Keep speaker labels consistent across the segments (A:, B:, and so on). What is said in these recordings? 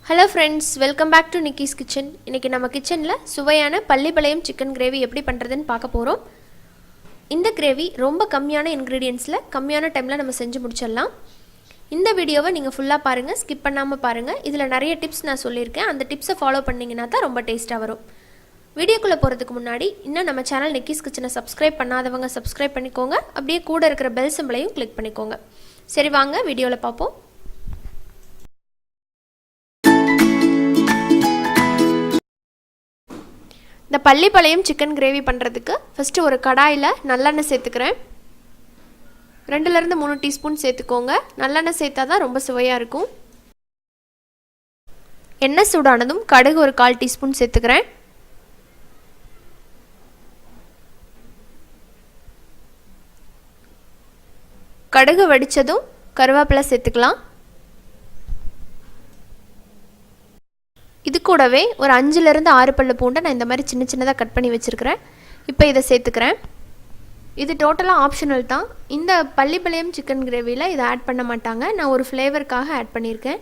A: Hello friends, welcome back to Niki's kitchen. இன்னைக்கு நம்ம கிச்சன்ல சுவையான பள்ளிப்பாளையம் chicken gravy எப்படி பண்றதுன்னு பார்க்க போறோம். இந்த gravy ரொம்ப கம்மியான ingredientsல கம்மியான டைம்ல நம்ம செஞ்சு முடிச்சிடலாம். இந்த வீடியோவை நீங்க ஃபுல்லா பாருங்க, skip பண்ணாம பாருங்க. இதுல நிறைய டிப்ஸ் நான் சொல்லிருக்கேன். அந்த டிப்ஸை ஃபாலோ பண்ணீங்கனா தான் ரொம்ப டேஸ்டா வரும். வீடியோக்குள்ள போறதுக்கு முன்னாடி இன்னும் நம்ம சேனல் Niki's kitchen-ஐ சப்ஸ்கிரைப் பண்ணாதவங்க சப்ஸ்கிரைப் பண்ணிக்கோங்க. அப்படியே கூட இருக்கிற பெல் சிம்பலையும் கிளிக் பண்ணிக்கோங்க. சரி வாங்க வீடியோல பாப்போம். இந்த பள்ளிப்பாளையம் chicken gravy பண்றதுக்கு ஃபர்ஸ்ட் ஒரு கடாயில நல்லெண்ணெய் சேர்த்துக்கிறேன். 2 ல இருந்து 3 டீஸ்பூன் சேர்த்துக்கோங்க. நல்லெண்ணெய் சேர்த்தா தான் ரொம்ப சுவையா இருக்கும். எண்ணெய் சூடானதும் கடுகு ஒரு 1/4 டீஸ்பூன் சேர்த்துக்கிறேன். கடுகு வெடிச்சதும் கருவேப்பிலை சேர்த்துக்கலாம். இது கூடவே ஒரு 5 ல இருந்து 6 பல்லு பூண்டை நான் இந்த மாதிரி சின்ன சின்னதா கட் பண்ணி வச்சிருக்கேன். இப்போ இத சேர்த்துக்கிறேன். இது டோட்டலா ஆப்ஷனல் தான். இந்த பள்ளிப்பாளையம் chicken gravy-ல இத ஆட் பண்ண மாட்டாங்க. நான் ஒரு ஃப்ளேவர்க்காக ஆட் பண்ணியிருக்கேன்.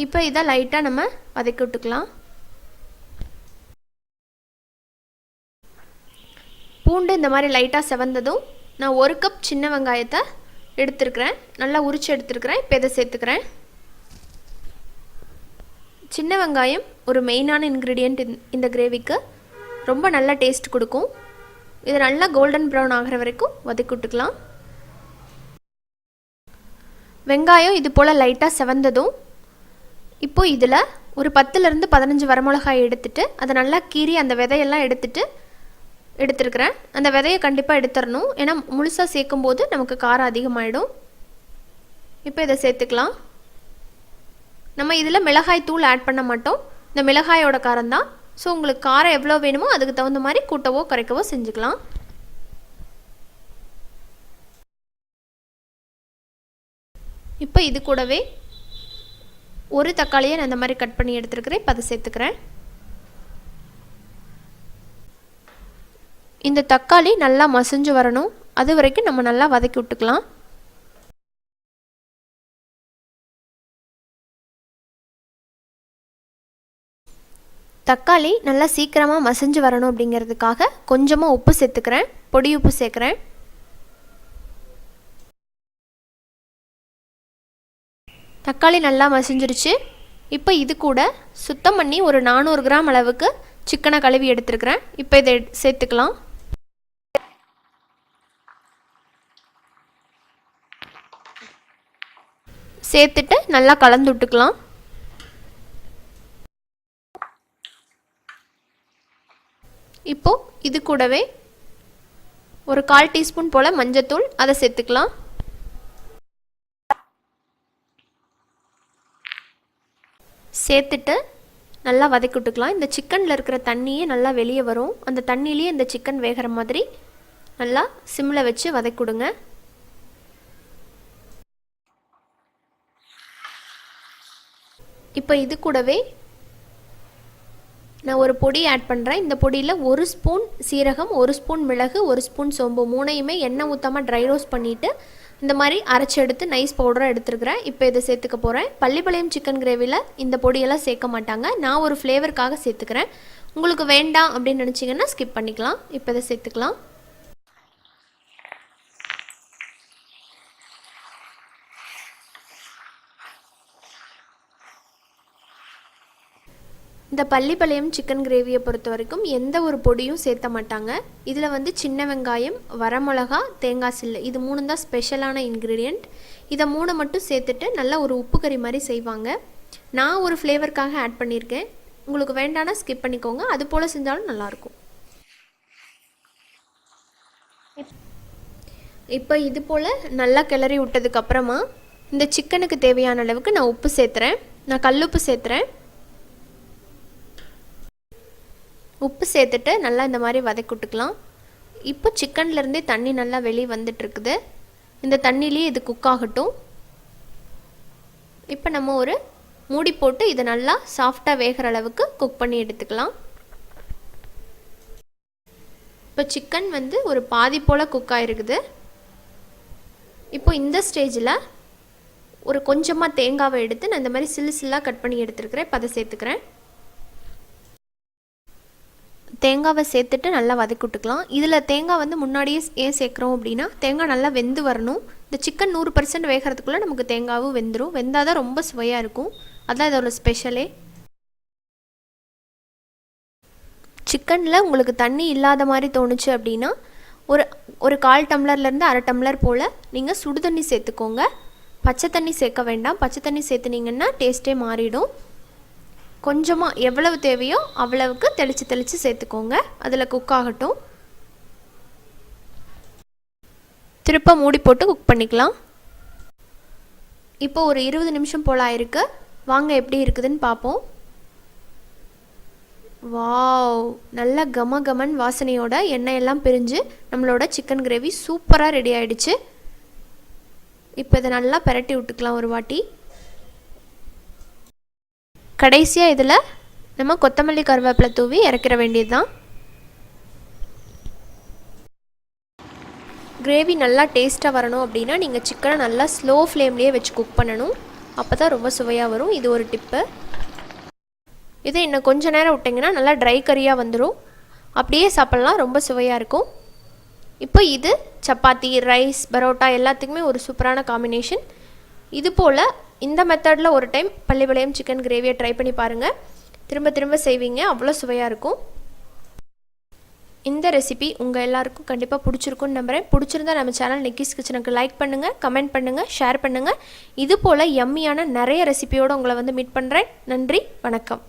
A: இப்போ இத லைட்டா நம்ம வதக்கி விட்டுக்கலாம். பூண்டு இந்த மாதிரி லைட்டா செவந்ததும் நான் 1 கப் சின்ன வெங்காயத்தை எடுத்துக்கிறேன். நல்லா உரிச்சு எடுத்துக்கிறேன். இப்போ இத சேர்த்துக்கிறேன். சின்ன வெங்காயம் ஒரு மெயினான இன்கிரிடியன்ட் இந்த கிரேவிக்கு. ரொம்ப நல்ல டேஸ்ட் கொடுக்கும். இது நல்லா கோல்டன் ப்ரௌன் ஆகிற வரைக்கும் வதக்கி விட்டுக்கலாம். வெங்காயம் இது போல் லைட்டாக செவந்ததும் இப்போ இதில் ஒரு 10 ல இருந்து 15 வரமிளகாய் எடுத்துட்டு அதை நல்லா கீறி அந்த விதையெல்லாம் எடுத்துருக்கிறேன். அந்த விதையை கண்டிப்பாக எடுத்துடணும். ஏன்னா முழுசாக சேர்க்கும் போது நமக்கு காரம் அதிகமாகிடும். இப்போ இதை சேர்த்துக்கலாம். நம்ம இதில் மிளகாய் தூள் ஆட் பண்ண மாட்டோம். இந்த மிளகாயோட காரம் தான். ஸோ உங்களுக்கு காரம் எவ்வளோ வேணுமோ அதுக்கு தகுந்த மாதிரி கூட்டவோ குறைக்கவோ செஞ்சுக்கலாம். இப்போ இது கூடவே ஒரு தக்காளியை நான் இந்த மாதிரி கட் பண்ணி எடுத்துருக்கிறேன். இப்போ அதை சேர்த்துக்கிறேன். இந்த தக்காளி நல்லா மசிஞ்சு வரணும். அது வரைக்கும் நம்ம நல்லா வதக்கி விட்டுக்கலாம். தக்காளி நல்லா சீக்கிரமாக மசிஞ்சு வரணும் அப்படிங்கிறதுக்காக கொஞ்சமாக உப்பு சேர்த்துக்கிறேன். பொடி உப்பு சேர்க்குறேன். தக்காளி நல்லா மசிஞ்சிருச்சு. இப்போ இது கூட சுத்தம் பண்ணி ஒரு 400 கிராம் அளவுக்கு சிக்கனை கழுவி எடுத்துருக்கிறேன். இப்போ இதை சேர்த்துக்கலாம். சேர்த்துட்டு நல்லா கலந்து விட்டுக்கலாம். இப்போ இது கூடவே ஒரு 1/4 டீஸ்பூன் போல் மஞ்சத்தூள் அதை சேர்த்துக்கலாம். சேர்த்துட்டு நல்லா வதக்கி விட்டுக்கலாம். இந்த சிக்கனில் இருக்கிற தண்ணியே நல்லா வெளியே வரும். அந்த தண்ணியிலேயே இந்த சிக்கன் வேகிற மாதிரி நல்லா சிம்மில் வச்சு வதக்கி விடுங்க. இப்போ இது கூடவே நான் ஒரு பொடி ஆட் பண்ணுறேன். இந்த பொடியில் 1 ஸ்பூன் சீரகம், 1 ஸ்பூன் மிளகு, 1 ஸ்பூன் சோம்பு, மூணையுமே எண்ணெய் ஊற்றாமல் ட்ரை ரோஸ்ட் பண்ணிவிட்டு இந்த மாதிரி அரைச்சி எடுத்து நைஸ் பவுடராக எடுத்துருக்கிறேன். இப்போ இதை சேர்த்துக்க போகிறேன். பள்ளிப்பாளையம் சிக்கன் கிரேவியில் இந்த பொடியெல்லாம் சேர்க்க மாட்டாங்க. நான் ஒரு ஃப்ளேவருக்காக சேர்த்துக்கிறேன். உங்களுக்கு வேண்டாம் அப்படின்னு நினச்சிங்கன்னா ஸ்கிப் பண்ணிக்கலாம். இப்போ இதை சேர்த்துக்கலாம். இந்த பள்ளிப்பாளையம் சிக்கன் கிரேவியை பொறுத்த வரைக்கும் எந்த ஒரு பொடியும் சேர்த்த மாட்டாங்க. இதில் சின்ன வெங்காயம், வரமிளகா, தேங்காய் சில்லு இது 3 தான் ஸ்பெஷலான இன்க்ரீடியண்ட். இதை 3 மட்டும் சேர்த்துட்டு நல்லா ஒரு உப்பு கறி மாதிரி செய்வாங்க. நான் ஒரு ஃப்ளேவருக்காக ஆட் பண்ணியிருக்கேன். உங்களுக்கு வேண்டானா ஸ்கிப் பண்ணிக்கோங்க. அது போல் செஞ்சாலும் நல்லாயிருக்கும். இப்போ இது போல் நல்லா கிளறி விட்டதுக்கப்புறமா இந்த சிக்கனுக்கு தேவையான அளவுக்கு நான் உப்பு சேர்த்துறேன். நான் கல்லுப்பு சேர்த்துறேன். உப்பு சேர்த்துட்டு நல்லா இந்த மாதிரி வதக்கி விட்டுக்கலாம். இப்போ சிக்கன்லேருந்தே தண்ணி நல்லா வெளியே வந்துட்டுருக்குது. இந்த தண்ணியிலேயே இது குக் ஆகட்டும். இப்போ நம்ம ஒரு மூடி போட்டு இதை நல்லா சாஃப்டாக வேகிற அளவுக்கு குக் பண்ணி எடுத்துக்கலாம். இப்போ சிக்கன் ஒரு பாதி போல் குக் ஆகிருக்குது. இப்போ இந்த ஸ்டேஜில் ஒரு கொஞ்சமாக தேங்காவை எடுத்து நான் இந்த மாதிரி சில்லு சில்லாக கட் பண்ணி எடுத்துருக்கிறேன். இப்போ அதை சேர்த்துக்கிறேன். தேங்காவை சேர்த்துட்டு நல்லா வதக்கி விட்டுக்கலாம். இதில் தேங்காய் வந்து முன்னாடியே ஏன் சேர்க்குறோம் அப்படின்னா தேங்காய் நல்லா வெந்து வரணும். இந்த சிக்கன் 100% வேகிறதுக்குள்ளே நமக்கு தேங்காவும் வெந்துடும். வெந்தால் தான் ரொம்ப சுவையாக இருக்கும். அதுதான் இதோட ஸ்பெஷலே. சிக்கனில் உங்களுக்கு தண்ணி இல்லாத மாதிரி தோணுச்சு அப்படின்னா ஒரு 1/4 டம்ளர்லேருந்து 1/2 டம்ளர் போல் நீங்கள் சுடு தண்ணி சேர்த்துக்கோங்க. பச்சை தண்ணி சேர்க்க வேண்டாம். பச்சை தண்ணி சேர்த்துனீங்கன்னா டேஸ்ட்டே மாறிடும். கொஞ்சமாக எவ்வளவு தேவையோ அவ்வளவுக்கு தெளித்து சேர்த்துக்கோங்க. அதில் குக் ஆகட்டும். திருப்ப மூடி போட்டு குக் பண்ணிக்கலாம். இப்போ ஒரு 20 நிமிஷம் போல் ஆயிருக்கு. வாங்க எப்படி இருக்குதுன்னு பார்ப்போம். வாவ், நல்ல கமகமன் வாசனையோட எண்ணெயெல்லாம் பிரிஞ்சு நம்மளோட சிக்கன் கிரேவி சூப்பராக ரெடி ஆகிடுச்சு. இப்போ இதை நல்லா பெரட்டி விட்டுக்கலாம் ஒரு வாட்டி. கடைசியாக இதில் நம்ம கொத்தமல்லி கருவேப்பிலை தூவி இறக்கிற வேண்டியது தான். கிரேவி நல்லா டேஸ்ட்டாக வரணும் அப்படின்னா நீங்கள் சிக்கனை நல்லா ஸ்லோ ஃப்ளேம்லேயே வச்சு குக் பண்ணணும். அப்போ தான் ரொம்ப சுவையாக வரும். இது ஒரு டிப்பு. இது இன்னும் கொஞ்சம் நேரம் விட்டிங்கன்னா நல்லா ட்ரை கறியாக வந்துடும். அப்படியே சாப்பிட்லாம், ரொம்ப சுவையாக இருக்கும். இப்போ இது சப்பாத்தி, ரைஸ், பரோட்டா எல்லாத்துக்குமே ஒரு சூப்பரான காம்பினேஷன். இது போல் இந்த மெத்தடில் ஒரு டைம் பள்ளிப்பாளையம் சிக்கன் கிரேவியை ட்ரை பண்ணி பாருங்கள். திரும்ப திரும்ப செய்வீங்க, அவ்வளோ சுவையாக இருக்கும். இந்த ரெசிபி உங்கள் எல்லாருக்கும் கண்டிப்பாக பிடிச்சிருக்குன்னு நம்புகிறேன். பிடிச்சிருந்தா நம்ம சேனல் நிக்கிஸ் கிச்சனுக்கு லைக் பண்ணுங்கள், கமெண்ட் பண்ணுங்கள், ஷேர் பண்ணுங்கள். இது போல் யம்மியான நிறைய ரெசிபியோடு உங்களை வந்து மீட் பண்ணுறேன். நன்றி, வணக்கம்.